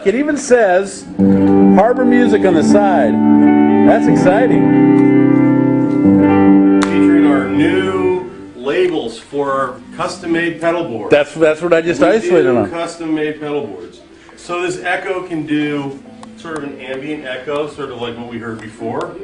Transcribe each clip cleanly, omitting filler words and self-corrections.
It even says Harbor Music on the side. That's exciting. Featuring our new labels for our custom-made pedal board. That's what I just isolated on. Custom-made pedal boards. So this echo can do sort of an ambient echo, sort of like what we heard before.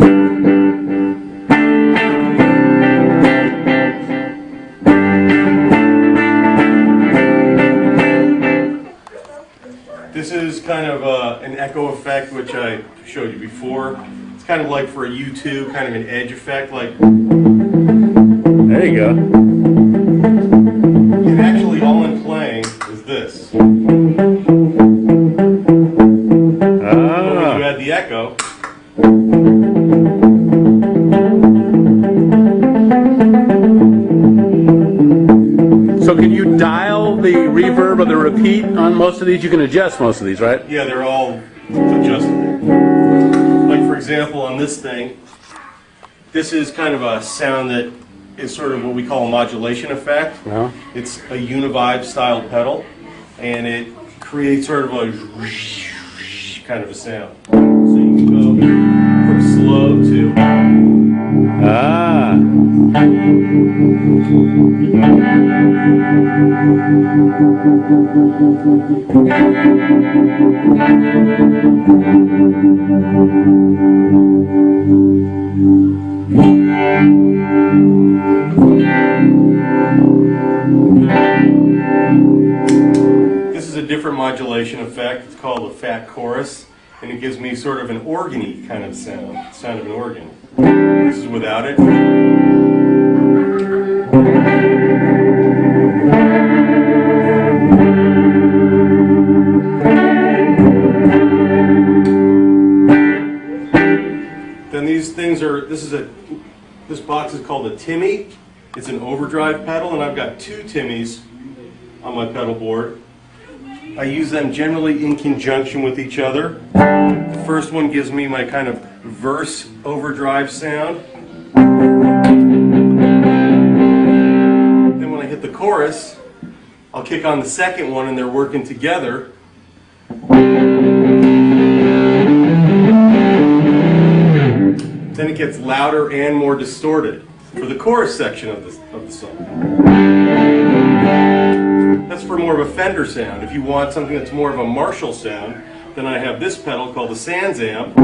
This is kind of an echo effect, which I showed you before. It's kind of like for a U2, kind of an edge effect, like. There you go. And actually, all I'm playing is this. When you add the echo. So can you dial the reverb or the repeat on most of these? You can adjust most of these, right? Yeah, they're all adjustable. Like for example, on this thing, this is kind of a sound that is sort of what we call a modulation effect. Uh-huh. It's a UniVibe style pedal, and it creates sort of a kind of a sound. So you can go from slow to. This is a different modulation effect. It's called a fat chorus, and it gives me sort of an organ-y kind of sound of an organ. This is without it. Then these things are, this box is called a Timmy. It's an overdrive pedal, and I've got two Timmys on my pedal board. I use them generally in conjunction with each other. The first one gives me my kind of verse overdrive sound. Then when I hit the chorus, I'll kick on the second one and they're working together. Then it gets louder and more distorted for the chorus section of the song. That's for more of a Fender sound. If you want something that's more of a Marshall sound, then I have this pedal called the Sans Amp,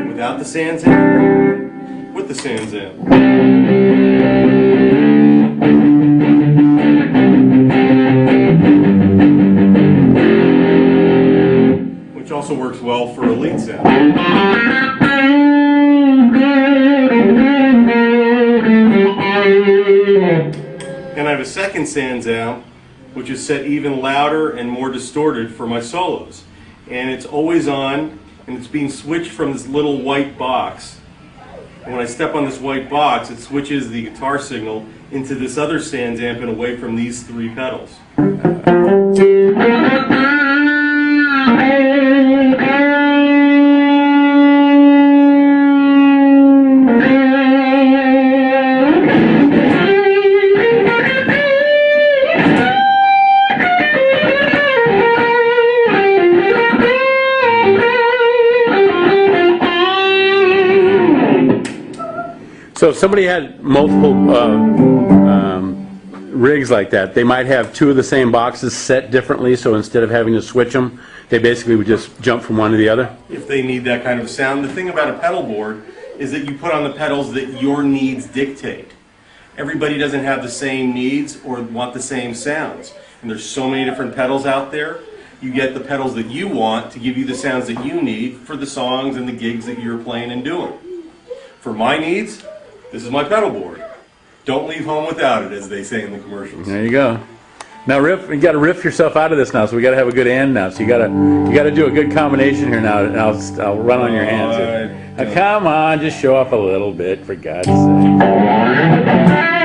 without the Sans Amp, with the Sans Amp. Which also works well for a lead sound. And I have a second Sans Amp, which is set even louder and more distorted for my solos. And it's always on, and it's being switched from this little white box. And when I step on this white box, it switches the guitar signal into this other Sans Amp and away from these three pedals. So if somebody had multiple rigs like that, they might have two of the same boxes set differently, so instead of having to switch them, they basically would just jump from one to the other? If they need that kind of sound. The thing about a pedal board is that you put on the pedals that your needs dictate. Everybody doesn't have the same needs or want the same sounds. And there's so many different pedals out there. You get the pedals that you want to give you the sounds that you need for the songs and the gigs that you're playing and doing. For my needs, this is my pedal board. Don't leave home without it, as they say in the commercials. There you go. Now riff, you got to riff yourself out of this now. So we got to have a good end now. So you got to do a good combination here now. And I'll run on your hands. Now, come on, just show off a little bit, for God's sake.